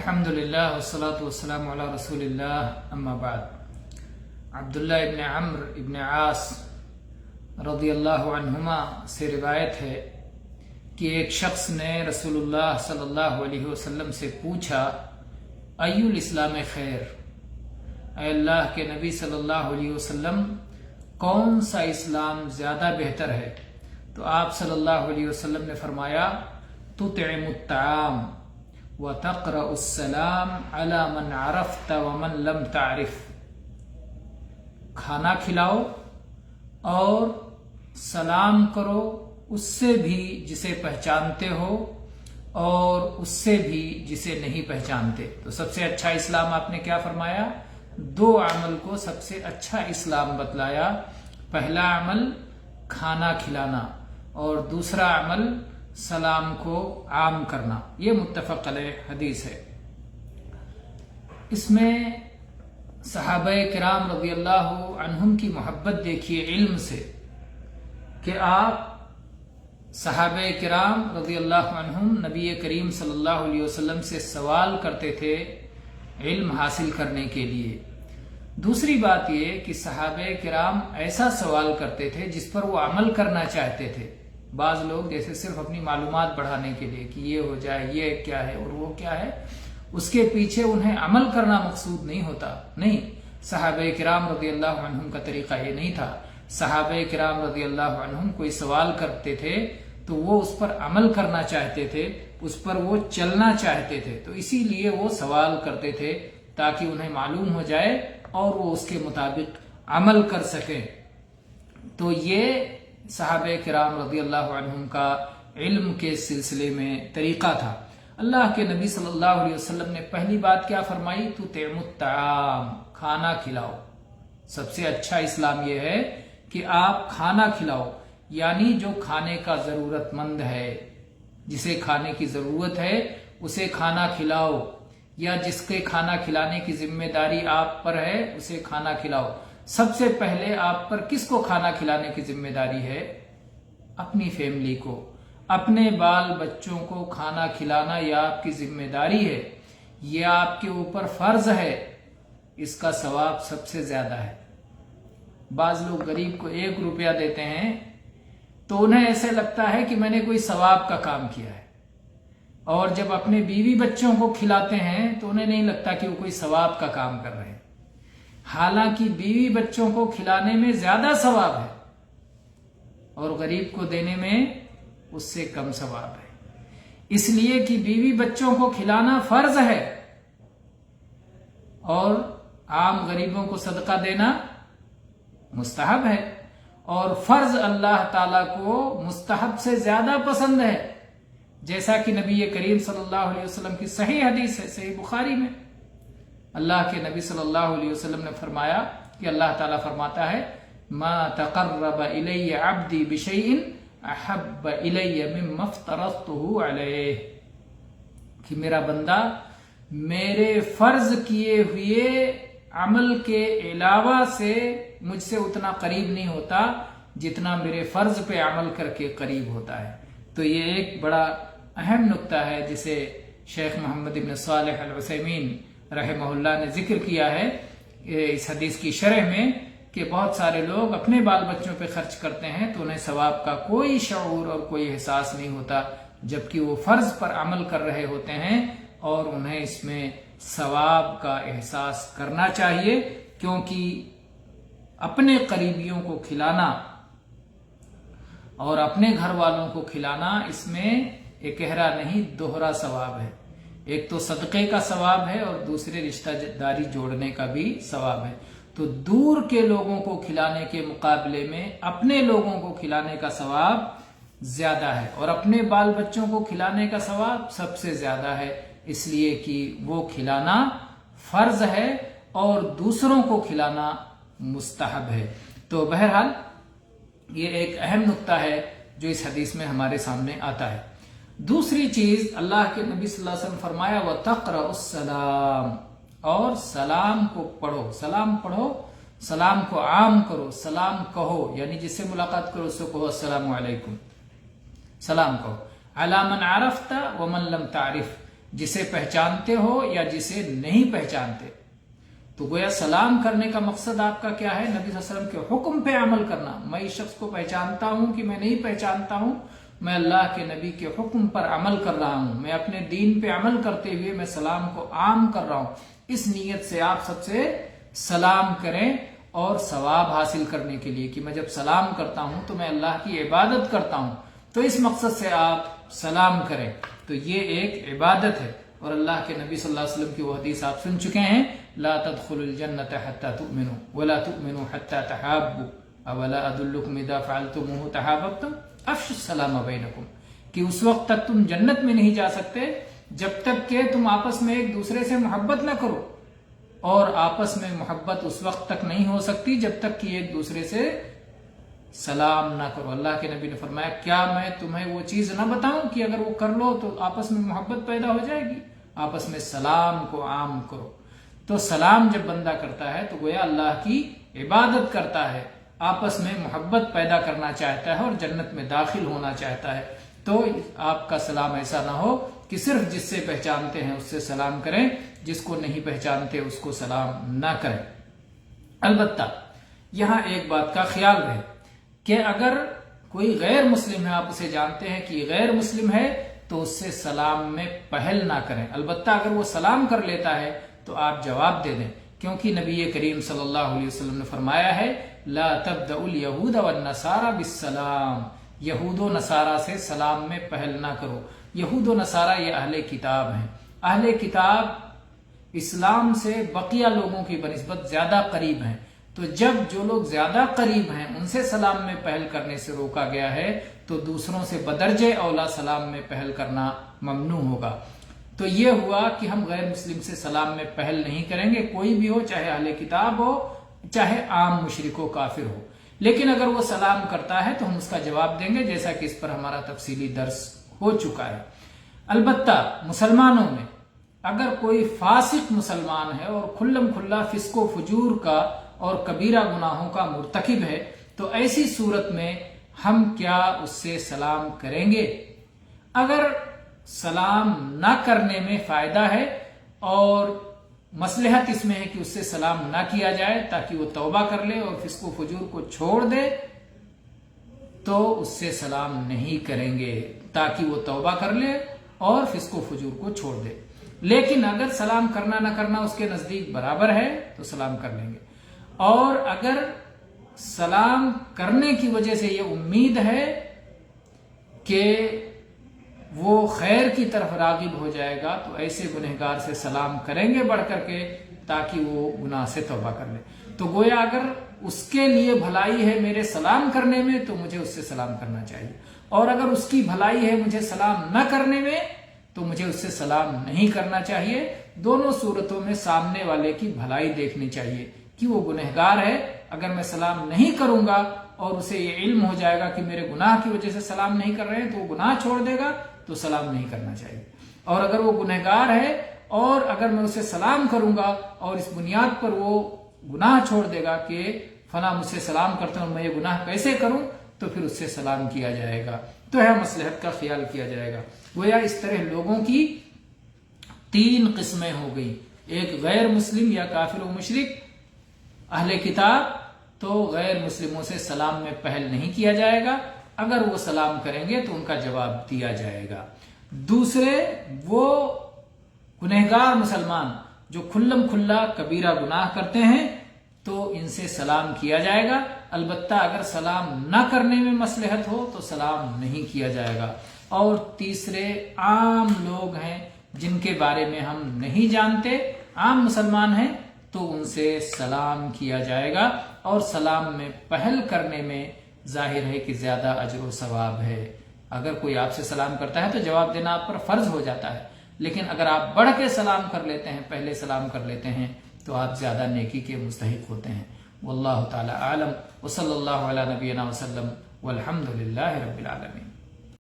الحمدللہ والصلاة والسلام علی رسول اللہ اما بعد. عبداللہ ابن عمرو ابن عاص رضی اللہ عنہما سے روایت ہے کہ ایک شخص نے رسول اللہ صلی اللہ علیہ وسلم سے پوچھا ای الاسلام خیر، اے اللہ کے نبی صلی اللہ علیہ وسلم کون سا اسلام زیادہ بہتر ہے؟ تو آپ صلی اللہ علیہ وسلم نے فرمایا تطعم الطعام وتقرأ السلام على من عرفت ومن لم تعرف، کھانا کھلاؤ اور سلام کرو اس سے بھی جسے پہچانتے ہو اور اس سے بھی جسے نہیں پہچانتے. تو سب سے اچھا اسلام آپ نے کیا فرمایا؟ دو عمل کو سب سے اچھا اسلام بتلایا. پہلا عمل کھانا کھلانا اور دوسرا عمل سلام کو عام کرنا. یہ متفق علیہ حدیث ہے. اس میں صحابہ کرام رضی اللہ عنہم کی محبت دیکھیے علم سے، کہ آپ صحابہ کرام رضی اللہ عنہم نبی کریم صلی اللہ علیہ وسلم سے سوال کرتے تھے علم حاصل کرنے کے لیے. دوسری بات یہ کہ صحابہ کرام ایسا سوال کرتے تھے جس پر وہ عمل کرنا چاہتے تھے. بعض لوگ جیسے صرف اپنی معلومات بڑھانے کے لیے کہ یہ ہو جائے، یہ کیا ہے اور وہ کیا ہے، اس کے پیچھے انہیں عمل کرنا مقصود نہیں ہوتا. نہیں، صحابہ کرام رضی اللہ عنہم کا طریقہ یہ نہیں تھا. صحابہ کرام رضی اللہ عنہم کوئی سوال کرتے تھے تو وہ اس پر عمل کرنا چاہتے تھے، اس پر وہ چلنا چاہتے تھے. تو اسی لیے وہ سوال کرتے تھے تاکہ انہیں معلوم ہو جائے اور وہ اس کے مطابق عمل کر سکیں. تو یہ صحابہ کرام رضی اللہ عنہم کا علم کے سلسلے میں طریقہ تھا. اللہ کے نبی صلی اللہ علیہ وسلم نے پہلی بات کیا فرمائی؟ تطعم الطعام، کھانا کھلاؤ. سب سے اچھا اسلام یہ ہے کہ آپ کھانا کھلاؤ، یعنی جو کھانے کا ضرورت مند ہے، جسے کھانے کی ضرورت ہے اسے کھانا کھلاؤ، یا جس کے کھانا کھلانے کی ذمہ داری آپ پر ہے اسے کھانا کھلاؤ. سب سے پہلے آپ پر کس کو کھانا کھلانے کی ذمہ داری ہے؟ اپنی فیملی کو، اپنے بال بچوں کو کھانا کھلانا یہ آپ کی ذمہ داری ہے، یہ آپ کے اوپر فرض ہے. اس کا ثواب سب سے زیادہ ہے. بعض لوگ غریب کو 1 روپیہ دیتے ہیں تو انہیں ایسے لگتا ہے کہ میں نے کوئی ثواب کا کام کیا ہے، اور جب اپنے بیوی بچوں کو کھلاتے ہیں تو انہیں نہیں لگتا کہ وہ کوئی ثواب کا کام کر رہے ہیں. حالانکہ بیوی بچوں کو کھلانے میں زیادہ ثواب ہے اور غریب کو دینے میں اس سے کم ثواب ہے. اس لیے کہ بیوی بچوں کو کھلانا فرض ہے اور عام غریبوں کو صدقہ دینا مستحب ہے. اور فرض اللہ تعالیٰ کو مستحب سے زیادہ پسند ہے، جیسا کہ نبی کریم صلی اللہ علیہ وسلم کی صحیح حدیث ہے، صحیح بخاری میں. اللہ کے نبی صلی اللہ علیہ وسلم نے فرمایا کہ اللہ تعالیٰ فرماتا ہے ما تقرب الی عبدی بشیء احب الی مما افترضته علیہ، کہ میرا بندہ میرے فرض کیے ہوئے عمل کے علاوہ سے مجھ سے اتنا قریب نہیں ہوتا جتنا میرے فرض پہ عمل کر کے قریب ہوتا ہے. تو یہ ایک بڑا اہم نقطہ ہے جسے شیخ محمد ابن صالح العثیمین رحمہ اللہ نے ذکر کیا ہے اس حدیث کی شرح میں، کہ بہت سارے لوگ اپنے بال بچوں پہ خرچ کرتے ہیں تو انہیں ثواب کا کوئی شعور اور کوئی احساس نہیں ہوتا، جبکہ وہ فرض پر عمل کر رہے ہوتے ہیں اور انہیں اس میں ثواب کا احساس کرنا چاہیے. کیونکہ اپنے قریبیوں کو کھلانا اور اپنے گھر والوں کو کھلانا، اس میں اکہرا نہیں دوہرا ثواب ہے. ایک تو صدقے کا ثواب ہے اور دوسرے رشتہ داری جوڑنے کا بھی ثواب ہے. تو دور کے لوگوں کو کھلانے کے مقابلے میں اپنے لوگوں کو کھلانے کا ثواب زیادہ ہے، اور اپنے بال بچوں کو کھلانے کا ثواب سب سے زیادہ ہے، اس لیے کہ وہ کھلانا فرض ہے اور دوسروں کو کھلانا مستحب ہے. تو بہرحال یہ ایک اہم نقطہ ہے جو اس حدیث میں ہمارے سامنے آتا ہے. دوسری چیز اللہ کے نبی صلی اللہ علیہ وسلم فرمایا وَتَقْرَأُ السَّلَامَ، اور سلام کو پڑھو. سلام پڑھو، سلام کو عام کرو، سلام کہو، یعنی جس سے ملاقات کرو اس سے کہو السلام علیکم، سلام کہو. عَلَى مَنْ عَرَفْتَ وَمَنْ لَمْ تَعْرِفْ، जिसे पहचानते हो या जिसे नहीं पहचानते। तो गोया सलाम करने का मकसद आपका क्या है? नबी सल्लल्लाहु अलैहि वसल्लम के हुक्म पे अमल करना। मैं इस शख्स को पहचानता हूं कि मैं नहीं पहचानता हूं, मैं अल्लाह के नबी के हुक्म पर अमल कर रहा हूं, मैं अपने दीन पे अमल करते हुए मैं सलाम को आम कर रहा हूं। इस नीयत से आप सबसे सलाम करें और सवाब हासिल करने के लिए कि मैं जब सलाम करता हूं तो मैं अल्लाह की इबादत करता हूं, तो इस मकसद से आप सलाम करें। तो ये एक इबादत है। और अल्लाह के नबी सल्लल्लाहु अलैहि वसल्लम की वो हदीस आप सुन चुके हैं, ला तदखुलुल जन्नत हत्ता तुमिनु वला तुमिनु हत्ता तहाब्बु अवला अदुल्लुकुम इज़ा फ़अलतुमूहु तहाब्बतुम अफ़शु सलाम बैनकुम, कि उस वक्त तक तुम जन्नत में नहीं जा सकते जब तक कि तुम आपस में एक दूसरे से मोहब्बत न करो, और आपस में मोहब्बत उस वक्त तक नहीं हो सकती जब तक कि एक दूसरे से सलाम ना करो। अल्लाह के नबी ने फरमाया, क्या मैं तुम्हें वो चीज ना बताऊं कि अगर वो कर लो तो आपस में मोहब्बत पैदा हो जाएगी? आपस में सलाम को आम करो। तो सलाम जब बंदा करता है तो गोया अल्लाह की इबादत करता है, आपस में मोहब्बत पैदा करना चाहता है और जन्नत में दाखिल होना चाहता है। तो आपका सलाम ऐसा ना हो कि सिर्फ जिससे पहचानते हैं उससे सलाम करें, जिसको नहीं पहचानते उसको सलाम ना करें। अलबत्ता यहां एक बात का ख्याल रहे कि अगर कोई गैर मुस्लिम है, आप उसे जानते हैं कि गैर मुस्लिम है, तो उससे सलाम में पहल ना करें। अलबत्ता अगर वो सलाम कर लेता है तो आप जवाब दे दें, क्योंकि नबी करीम सल्लल्लाहु अलैहि वसल्लम ने फरमाया है, ला तब्दउल यहूद वन नसारा बिस्सलाम, यहूदो नसारा से सलाम में पहल ना करो। यहूदो नसारा ये अहले किताब हैं। अहले किताब इस्लाम से बकिया लोगों की बनिस्बत ज्यादा करीब हैं। तो जब जो लोग ज्यादा करीब हैं उनसे सलाम में पहल करने से रोका गया है, तो दूसरों से बदरजे औला सलाम में पहल करना ममनू होगा। तो ये हुआ कि हम गैर मुस्लिम से सलाम में पहल नहीं करेंगे, कोई भी हो, चाहे अहले किताब हो, चाहे आम मुशरिक हो, काफिर हो। लेकिन अगर वो सलाम करता है तो हम उसका जवाब देंगे, जैसा कि इस पर हमारा तफसीली दर्स हो चुका है। अलबत्ता मुसलमानों में अगर कोई फासिक मुसलमान है और खुल्लम खुल्ला फिस्को फजूर का और कबीरा गुनाहों का मुर्तकिब है, तो ऐसी सूरत में हम क्या उससे सलाम करेंगे? अगर सलाम ना करने में फायदा है और मसलहत इसमें है कि उससे सलाम ना किया जाए ताकि वो तौबा कर ले और फिस्को फजूर को छोड़ दे, तो उससे सलाम नहीं करेंगे ताकि वो तौबा कर ले और फिस्को फजूर को छोड़ दे। लेकिन अगर सलाम करना ना करना उसके नजदीक बराबर है तो सलाम कर लेंगे। और अगर सलाम करने की वजह से ये उम्मीद है कि वो खैर की तरफ रागिब हो जाएगा, तो ऐसे गुनहगार से सलाम करेंगे बढ़ करके ताकि वो गुनाह से तौबा कर ले। तो गोया अगर उसके लिए भलाई है मेरे सलाम करने में तो मुझे उससे सलाम करना चाहिए, और अगर उसकी भलाई है मुझे सलाम न करने में तो मुझे उससे सलाम नहीं करना चाहिए। दोनों सूरतों में सामने वाले की भलाई देखनी चाहिए कि वो गुनहगार है। अगर मैं सलाम नहीं करूंगा और उसे ये इल्म हो जाएगा कि मेरे गुनाह की वजह से सलाम नहीं कर रहे हैं, तो वो गुनाह छोड़ देगा, तो सलाम नहीं करना चाहिए। और अगर वो गुनहगार है और अगर मैं उसे सलाम करूंगा और इस बुनियाद पर वो गुनाह छोड़ देगा कि फला मुझसे सलाम करते हैं और मैं ये गुनाह कैसे करूं, तो फिर उससे सलाम किया जाएगा। तो है मसलहत का ख्याल किया जाएगा। गोया इस तरह लोगों की 3 किस्में हो गई, एक गैर मुस्लिम या काफिर व मुशरिक, अहले किताब, तो गैर मुस्लिमों से सलाम में पहल नहीं किया जाएगा, अगर वो सलाम करेंगे तो उनका जवाब दिया जाएगा। दूसरे वो गुनहगार मुसलमान जो खुल्लम खुल्ला कबीरा गुनाह करते हैं, तो इनसे सलाम किया जाएगा। अलबत्ता अगर सलाम ना करने में मसलहत हो तो सलाम नहीं किया जाएगा। और तीसरे आम लोग हैं जिनके बारे में हम नहीं जानते, आम मुसलमान हैं, तो उनसे सलाम किया जाएगा। और सलाम में पहल करने में जाहिर है कि ज्यादा अजर व सवाब है। अगर कोई आपसे सलाम करता है तो जवाब देना आप पर फर्ज हो जाता है, लेकिन अगर आप बढ़ के सलाम कर लेते हैं, पहले सलाम कर लेते हैं, तो आप ज्यादा नेकी के मुस्तहिक होते हैं। वल्लाहु ताला आलम व सल्लल्लाहु अला नबियना व सल्लम वल्हम्दुलिल्लाहि रब्बिल आलमीन।